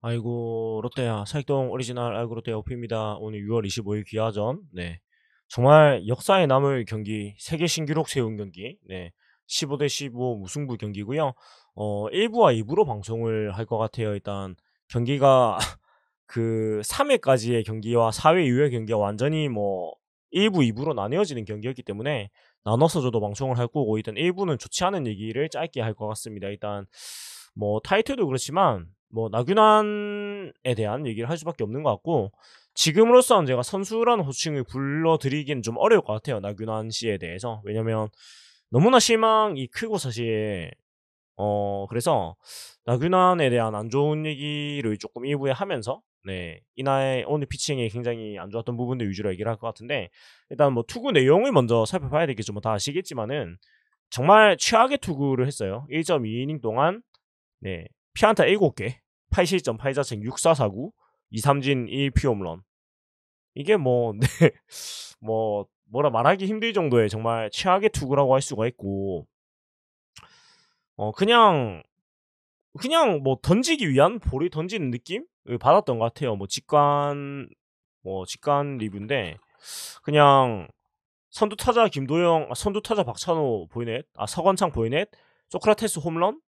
아이고 롯데야 사익동 오리지널 아이고 롯데 오피입니다. 오늘 6월 25일 기아전 정말 역사에 남을 경기 세계 신기록 세운 경기 15대 15 무승부 경기고요. 1부와 2부로 방송을 할 것 같아요. 일단 경기가 그 3회까지의 경기와 4회 이후의 경기가 완전히 1부, 2부로 나뉘어지는 경기였기 때문에 나눠서 저도 방송을 할 거고 일단 1부는 좋지 않은 얘기를 짧게 할 것 같습니다. 일단 타이틀도 그렇지만 나균환에 대한 얘기를 할 수밖에 없는 것 같고 지금으로서는 제가 선수라는 호칭을 불러드리기는 좀 어려울 것 같아요. 나균환 씨에 대해서. 왜냐면 너무나 실망이 크고 사실 그래서 나균환에 대한 안 좋은 얘기를 조금 일부에 하면서 이날 오늘 피칭에 굉장히 안 좋았던 부분들 위주로 얘기를 할 것 같은데 일단 투구 내용을 먼저 살펴봐야 되겠죠. 다 아시겠지만은 정말 최악의 투구를 했어요. 1.2이닝 동안 피안타 7개, 8실점, 8자책, 6사사구, 2삼진, 1피홈런. 이게 뭐라 말하기 힘들 정도의 정말 최악의 투구라고 할 수가 있고, 그냥 던지기 위한 볼을 던지는 느낌을 받았던 것 같아요. 직관 리뷰인데, 그냥 선두타자 김도영, 선두타자 박찬호 보이넷, 서건창 보이넷, 소크라테스 홈런,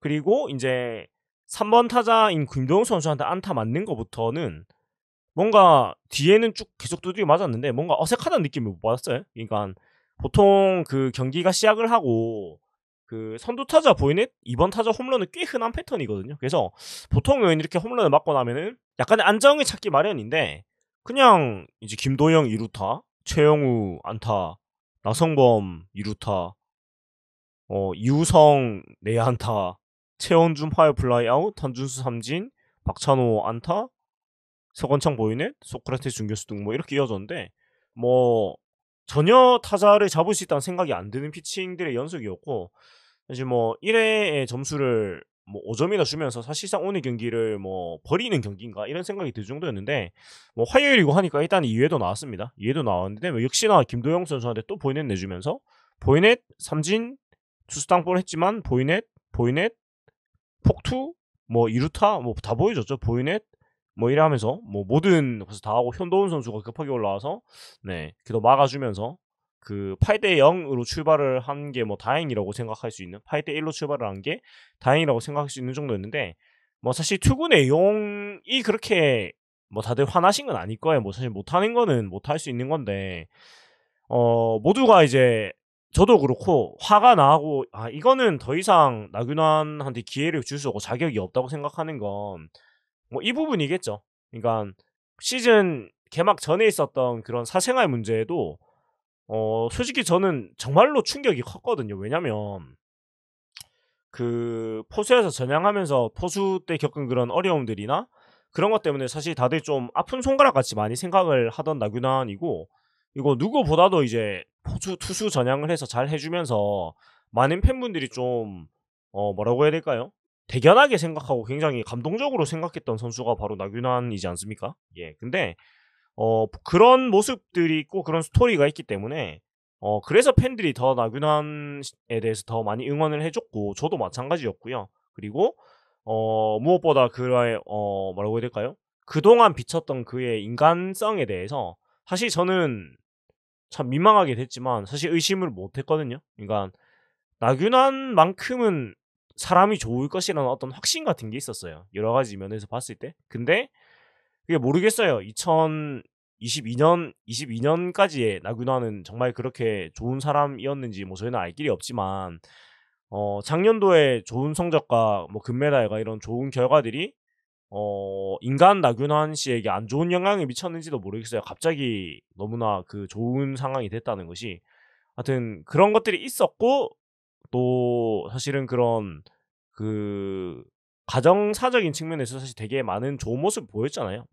그리고 이제 3번 타자인 김도영 선수한테 안타 맞는 것부터는 뭔가 뒤에는 쭉 계속 두드려 맞았는데 뭔가 어색하다는 느낌을 못 받았어요. 그러니까 보통 그 경기가 시작을 하고 그 선두 타자 보이넷 2번 타자 홈런은 꽤 흔한 패턴이거든요. 그래서 보통은 이렇게 홈런을 맞고 나면은 약간의 안정을 찾기 마련인데 그냥 이제 김도영 2루타, 최영우 안타, 나성범 2루타, 이우성 내야 안타, 최원준 파이어 플라이 아웃, 한준수 삼진, 박찬호 안타, 서건창 보이넷, 소크라테스 중교수 등 이렇게 이어졌는데 전혀 타자를 잡을 수 있다는 생각이 안 드는 피칭들의 연속이었고 사실 1회의 점수를 5점이나 주면서 사실상 오늘 경기를 버리는 경기인가 이런 생각이 들 정도였는데 화요일이고 하니까 일단 2회도 나왔습니다. 2회도 나왔는데 역시나 김도영 선수한테 또 보이넷 내주면서 보이넷 삼진 투수 땅볼 했지만 보이넷 폭투 2루타 다 보여줬죠. 보이넷 이래 하면서 모든 것을 다 하고 현도훈 선수가 급하게 올라와서 그래도 막아주면서 그 8대 0으로 출발을 한 게 다행이라고 생각할 수 있는 8대 1로 출발을 한 게 다행이라고 생각할 수 있는 정도였는데 사실 투구 내용이 그렇게 다들 화나신 건 아닐 거예요. 사실 못하는 거는 못할 수 있는 건데 모두가 이제 저도 그렇고 화가 나고 이거는 더 이상 나균환한테 기회를 줄 수 없고 자격이 없다고 생각하는 건 이 부분이겠죠. 그러니까 시즌 개막 전에 있었던 그런 사생활 문제에도 솔직히 저는 정말로 충격이 컸거든요. 왜냐면 그 포수에서 전향하면서 포수 때 겪은 그런 어려움들이나 그런 것 때문에 사실 다들 좀 아픈 손가락 같이 많이 생각을 하던 나균환이고 이거 누구보다도 이제 투수 전향을 해서 잘 해주면서 많은 팬분들이 좀 뭐라고 해야 될까요? 대견하게 생각하고 굉장히 감동적으로 생각했던 선수가 바로 나균환이지 않습니까? 예. 근데 그런 모습들이 있고 그런 스토리가 있기 때문에 그래서 팬들이 더 나균환에 대해서 더 많이 응원을 해줬고 저도 마찬가지였고요. 그리고 무엇보다 그의 뭐라고 해야 될까요? 그동안 비쳤던 그의 인간성에 대해서 사실 저는 참 민망하게 됐지만 사실 의심을 못했거든요. 그러니까 나균환만큼은 사람이 좋을 것이라는 어떤 확신 같은 게 있었어요. 여러 가지 면에서 봤을 때. 근데 그게 모르겠어요. 22년까지의 나균환은 정말 그렇게 좋은 사람이었는지 저희는 알 길이 없지만 작년도에 좋은 성적과 금메달과 이런 좋은 결과들이 인간 나균환 씨에게 안 좋은 영향을 미쳤는지도 모르겠어요. 갑자기 너무나 그 좋은 상황이 됐다는 것이. 하여튼 그런 것들이 있었고 또 사실은 그런 그 가정사적인 측면에서 사실 되게 많은 좋은 모습을 보였잖아요.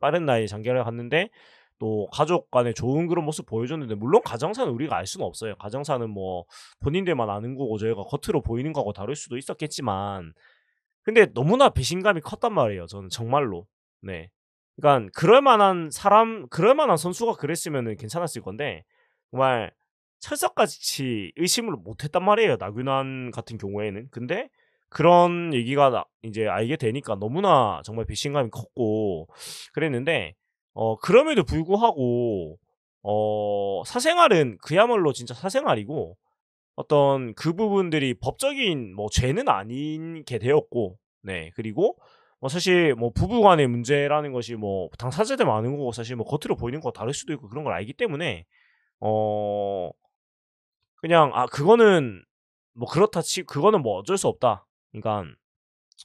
빠른 나이에 장가를 갔는데 또 가족 간에 좋은 그런 모습 보여줬는데 물론 가정사는 우리가 알 수는 없어요. 가정사는 본인들만 아는 거고 저희가 겉으로 보이는 거하고 다를 수도 있었겠지만 근데 너무나 배신감이 컸단 말이에요. 저는 정말로. 네. 그러니까 그럴 만한 선수가 그랬으면은 괜찮았을 건데 정말 철석같이 의심을 못 했단 말이에요. 나균환 같은 경우에는. 근데 그런 얘기가 이제 알게 되니까 너무나 정말 배신감이 컸고 그랬는데 그럼에도 불구하고 사생활은 그야말로 진짜 사생활이고 어떤 그 부분들이 법적인 뭐 죄는 아닌 게 되었고 네 그리고 뭐 사실 뭐 부부 간의 문제라는 것이 뭐 당사자들 많은 거고 사실 뭐 겉으로 보이는 거 다를 수도 있고 그런 걸 알기 때문에 어 그냥 '아 그거는 뭐 그렇다 치 그거는 뭐 어쩔 수 없다.' 그러니깐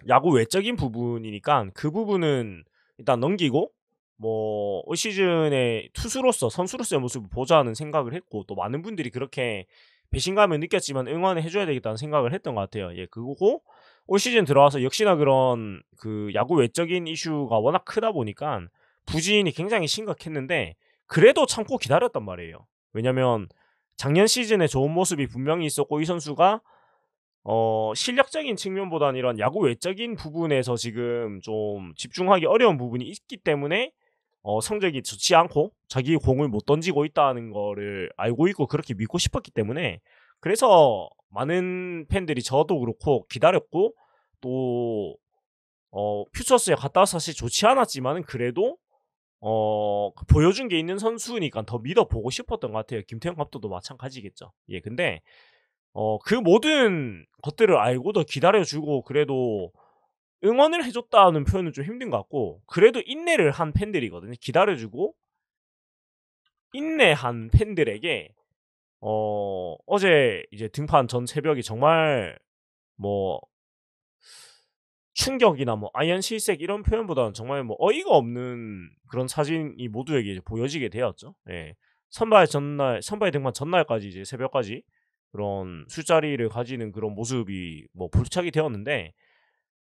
야구 외적인 부분이니까 그 부분은 일단 넘기고 뭐 올 시즌에 투수로서 선수로서의 모습을 보자는 생각을 했고 또 많은 분들이 그렇게 배신감을 느꼈지만 응원을 해 줘야 되겠다는 생각을 했던 것 같아요. 예 그거고 올 시즌 들어와서 역시나 그런 그 야구 외적인 이슈가 워낙 크다 보니깐 부진이 굉장히 심각했는데 그래도 참고 기다렸단 말이에요. 왜냐면 작년 시즌에 좋은 모습이 분명히 있었고 이 선수가 실력적인 측면보다는 이런 야구 외적인 부분에서 지금 좀 집중하기 어려운 부분이 있기 때문에 성적이 좋지 않고 자기 공을 못 던지고 있다는 거를 알고 있고 그렇게 믿고 싶었기 때문에 그래서 많은 팬들이 저도 그렇고 기다렸고 또 퓨처스에 갔다 와서 사실 좋지 않았지만은 그래도 보여준 게 있는 선수니까 더 믿어보고 싶었던 것 같아요. 김태형 감독도 마찬가지겠죠. 예 근데 그 모든 것들을 알고도 기다려 주고 그래도 응원을 해 줬다는 표현은 좀 힘든 것 같고 그래도 인내를 한 팬들이거든요. 기다려 주고 인내한 팬들에게 어제 이제 등판 전 새벽이 정말 뭐 충격이나 뭐 아연 실색 이런 표현보다는 정말 뭐 어이가 없는 그런 사진이 모두에게 이제 보여지게 되었죠. 예. 선발 등판 전날까지 이제 새벽까지 그런 술자리를 가지는 그런 모습이 뭐 포착이 되었는데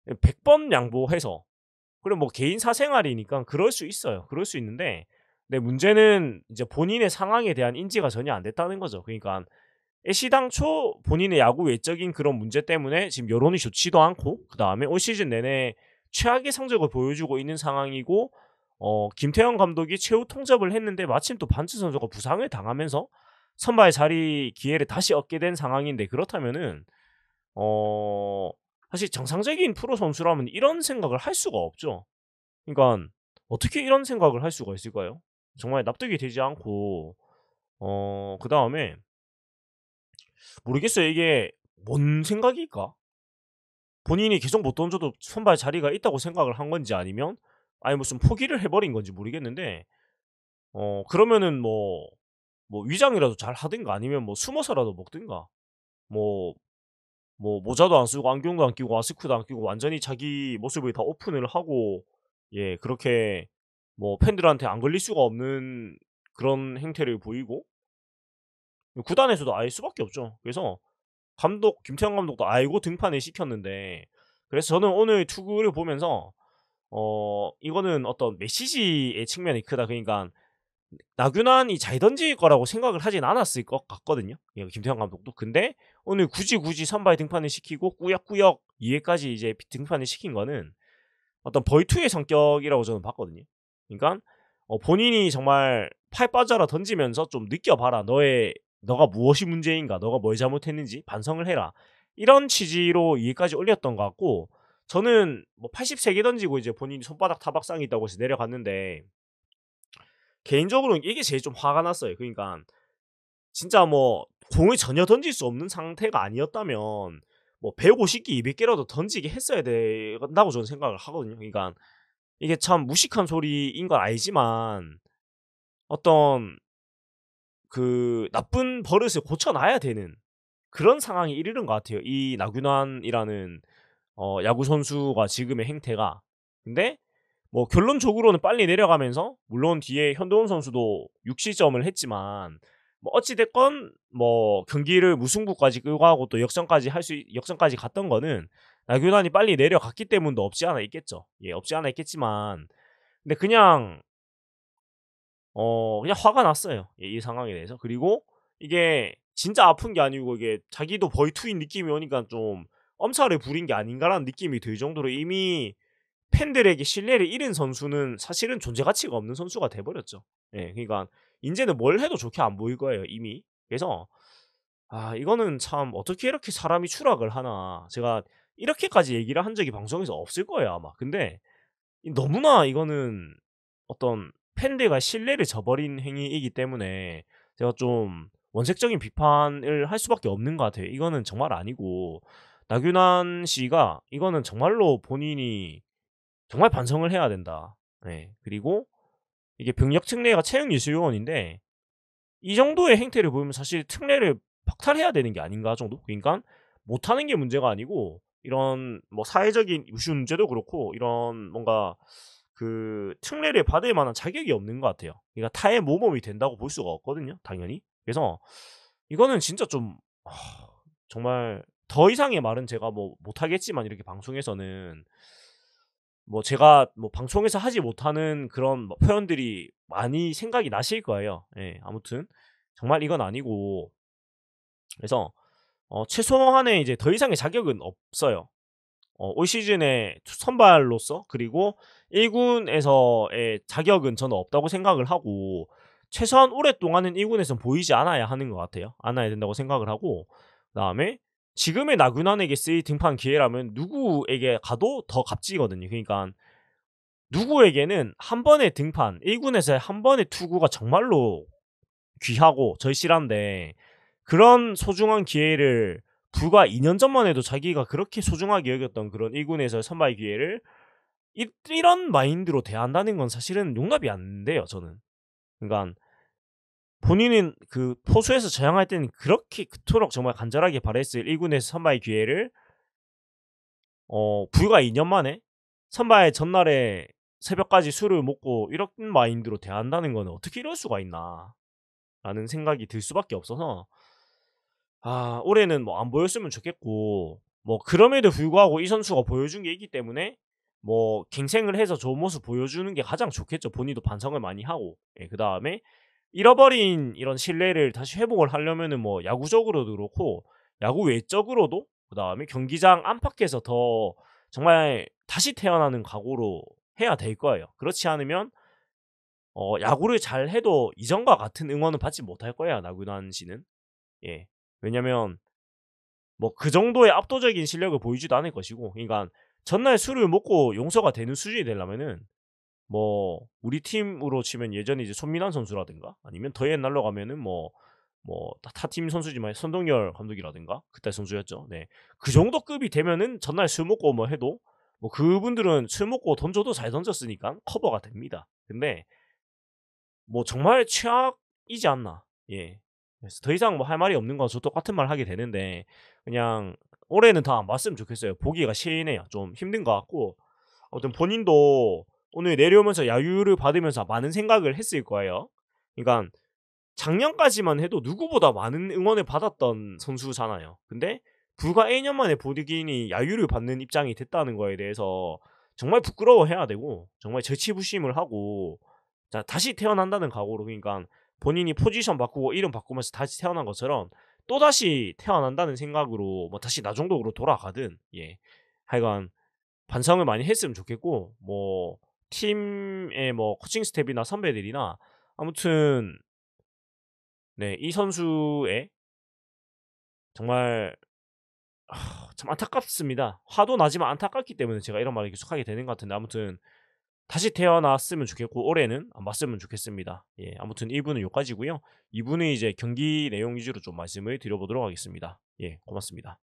100번 양보해서 그리고 뭐 개인 사생활이니까 그럴 수 있어요. 그럴 수 있는데 근데 문제는 이제 본인의 상황에 대한 인지가 전혀 안 됐다는 거죠. 그러니까 애시당초 본인의 야구 외적인 그런 문제 때문에 지금 여론이 좋지도 않고 그다음에 올 시즌 내내 최악의 성적을 보여주고 있는 상황이고 김태형 감독이 최후 통잡을 했는데 마침 또 반츠 선수가 부상을 당하면서 선발 자리 기회를 다시 얻게 된 상황인데 그렇다면은 어 사실 정상적인 프로 선수라면 이런 생각을 할 수가 없죠. 그러니깐 어떻게 이런 생각을 할 수가 있을까요? 정말 납득이 되지 않고 그다음에 모르겠어요. 이게 뭔 생각일까? 본인이 계속 못 던져도 선발 자리가 있다고 생각을 한 건지 아니면 아예 무슨 포기를 해 버린 건지 모르겠는데 그러면은 뭐 위장이라도 잘 하든가 아니면 뭐 숨어서라도 먹든가 뭐 모자도 안 쓰고 안경도 안 끼고 마스크도 안 끼고 완전히 자기 모습을 다 오픈을 하고 예 그렇게 뭐 팬들한테 안 걸릴 수가 없는 그런 행태를 보이고 구단에서도 알 수밖에 없죠. 그래서 김태형 감독도 알고 등판을 시켰는데 그래서 저는 오늘 투구를 보면서 이거는 어떤 메시지의 측면이 크다. 그러니까 나균환이 잘 던질 거라고 생각을 하진 않았을 것 같거든요. 예 김태형 감독도. 근데 오늘 굳이 선발 등판을 시키고 꾸역꾸역 2 회까지 이제 등판을 시킨 거는 어떤 벌투의 성격이라고 저는 봤거든요. 그러니까 본인이 정말 "팔 빠져라 던지면서 좀 느껴봐라. 너가 무엇이 문제인가. 너가 뭘 잘못했는지 반성을 해라." 이런 취지로 2 회까지 올렸던 것 같고 저는 뭐 83개 던지고 이제 본인이 손바닥 타박상이 있다고 해서 내려갔는데 개인적으로는 이게 제일 좀 화가 났어요. 그러니까 진짜 뭐 공을 전혀 던질 수 없는 상태가 아니었다면 뭐 150개 200개라도 던지게 했어야 된다고 저는 생각을 하거든요. 그러니까 이게 참 무식한 소리인 건 알지만 어떤 그 나쁜 버릇을 고쳐 놔야 되는 그런 상황에 이르는 것 같아요. 이 나균환이라는 야구 선수가 지금의 행태가. 근데 뭐 결론적으로는 빨리 내려가면서 물론 뒤에 현도훈 선수도 6실점을 했지만 뭐 어찌 됐건 뭐 경기를 무승부까지 끌고 가고 또 역전까지 갔던 거는 나균환이 빨리 내려갔기 때문도 없지 않아 있겠죠. 예 없지 않아 있겠지만 근데 그냥 화가 났어요. 예 이 상황에 대해서. 그리고 이게 진짜 아픈 게 아니고 이게 자기도 벌투인 느낌이 오니까 좀 '엄살을 부린 게 아닌가.'라는 느낌이 들 정도로 이미 팬들에게 신뢰를 잃은 선수는 사실은 존재 가치가 없는 선수가 돼 버렸죠. 예 그러니까 인제는 뭘 해도 좋게 안 보일 거예요 이미. 그래서 이거는 참 '어떻게 이렇게 사람이 추락을 하나.' 제가 이렇게까지 얘기를 한 적이 방송에서 없을 거예요, 아마. 근데 너무나 이거는 어떤 팬들과 신뢰를 저버린 행위이기 때문에 제가 좀 원색적인 비판을 할 수밖에 없는 것 같아요. 이거는 정말 아니고 나균환 씨가 이거는 정말로 본인이 정말 반성을 해야 된다. 네. 그리고 이게 병력 특례가 채용예술요원인데 이 정도의 행태를 보이면 사실 특례를 박탈해야 되는 게 아닌가 정도? 그러니까 못하는 게 문제가 아니고 이런 뭐 사회적인 이슈 문제도 그렇고 이런 뭔가 그 특례를 받을 만한 자격이 없는 것 같아요. 그러니까 타의 모범이 된다고 볼 수가 없거든요, 당연히. 그래서 이거는 진짜 좀 정말 더 이상의 말은 제가 뭐 못하겠지만 이렇게 방송에서는 뭐 제가 뭐 방송에서 하지 못하는 그런 뭐 표현들이 많이 생각이 나실 거예요. 예. 아무튼 정말 이건 아니고 그래서 최소한의 이제 더 이상의 자격은 없어요. 올 시즌에 선발로서 그리고 1 군에서의 자격은 저는 없다고 생각을 하고 최소한 오랫동안은 1 군에선 보이지 않아야 하는 것 같아요. 않아야 된다고 생각을 하고 그다음에 지금의 나균환에게 쓰일 등판 기회라면 누구에게 가도 더 값지거든요. 그러니까 누구에게는 한 번의 등판 1 군에서의 한 번의 투구가 정말로 귀하고 절실한데 그런 소중한 기회를 불과 2년 전만 해도 자기가 그렇게 소중하게 여겼던 그런 1 군에서의 선발 기회를 이런 마인드로 대한다는 건 사실은 용납이 안 돼요, 저는. 그러니까 본인은 그 포수에서 저항할 때는 그렇게 그토록 정말 간절하게 바랬을 1 군에서 선발 기회를 불과 2년 만에 선발 전날에 새벽까지 술을 먹고 이런 마인드로 대한다는 거는 '어떻게 이럴 수가 있나.'라는 생각이 들 수밖에 없어서 올해는 뭐 안 보였으면 좋겠고 뭐 그럼에도 불구하고 이 선수가 보여준 게 있기 때문에 뭐 갱생을 해서 좋은 모습 보여주는 게 가장 좋겠죠. 본인도 반성을 많이 하고. 예 그다음에 잃어버린 이런 신뢰를 다시 회복을 하려면은 뭐 야구적으로도 그렇고 야구 외적으로도 그다음에 경기장 안팎에서 더 정말 다시 태어나는 각오로 해야 될 거예요. 그렇지 않으면 야구를 잘해도 이전과 같은 응원은 받지 못할 거예요, 나균환 씨는. 예. 왜냐면 뭐 그 정도의 압도적인 실력을 보이지도 않을 것이고 그러니까 전날 술을 먹고 용서가 되는 수준이 되려면은 뭐 우리 팀으로 치면 예전에 이제 손민환 선수라든가 아니면 더 옛날로 가면은 뭐 타 팀 선수지만 선동열 감독이라든가 그때 선수였죠. 네. 그 정도 급이 되면은 전날 술 먹고 뭐 해도 뭐 그분들은 술 먹고 던져도 잘 던졌으니까 커버가 됩니다. 근데 뭐 정말 최악이지 않나. 예. 그래서 더 이상 뭐 할 말이 없는 건 저 똑같은 말 하게 되는데 그냥 올해는 더 안 봤으면 좋겠어요. 보기가 싫네요. 좀 힘든 것 같고 아무튼 본인도 오늘 내려오면서 야유를 받으면서 많은 생각을 했을 거예요. 그러니까 작년까지만 해도 누구보다 많은 응원을 받았던 선수잖아요. 근데 불과 1년 만에 본인이 야유를 받는 입장이 됐다는 거에 대해서 정말 부끄러워해야 되고 정말 절치부심을 하고 자 다시 태어난다는 각오로 그러니까 본인이 포지션 바꾸고 이름 바꾸면서 다시 태어난 것처럼 또다시 태어난다는 생각으로 뭐 다시 나종독으로 돌아가든 예. 하여간 반성을 많이 했으면 좋겠고 뭐 팀의 뭐 코칭 스텝이나 선배들이나 아무튼 네 이 선수의 정말 참 안타깝습니다. 화도 나지만 안타깝기 때문에 제가 이런 말을 계속하게 되는 것 같은데 아무튼 다시 태어났으면 좋겠고 올해는 안 봤으면 좋겠습니다. 예 아무튼 1 부는 요까지고요. 2 부는 이제 경기 내용 위주로 좀 말씀을 드려 보도록 하겠습니다. 예 고맙습니다.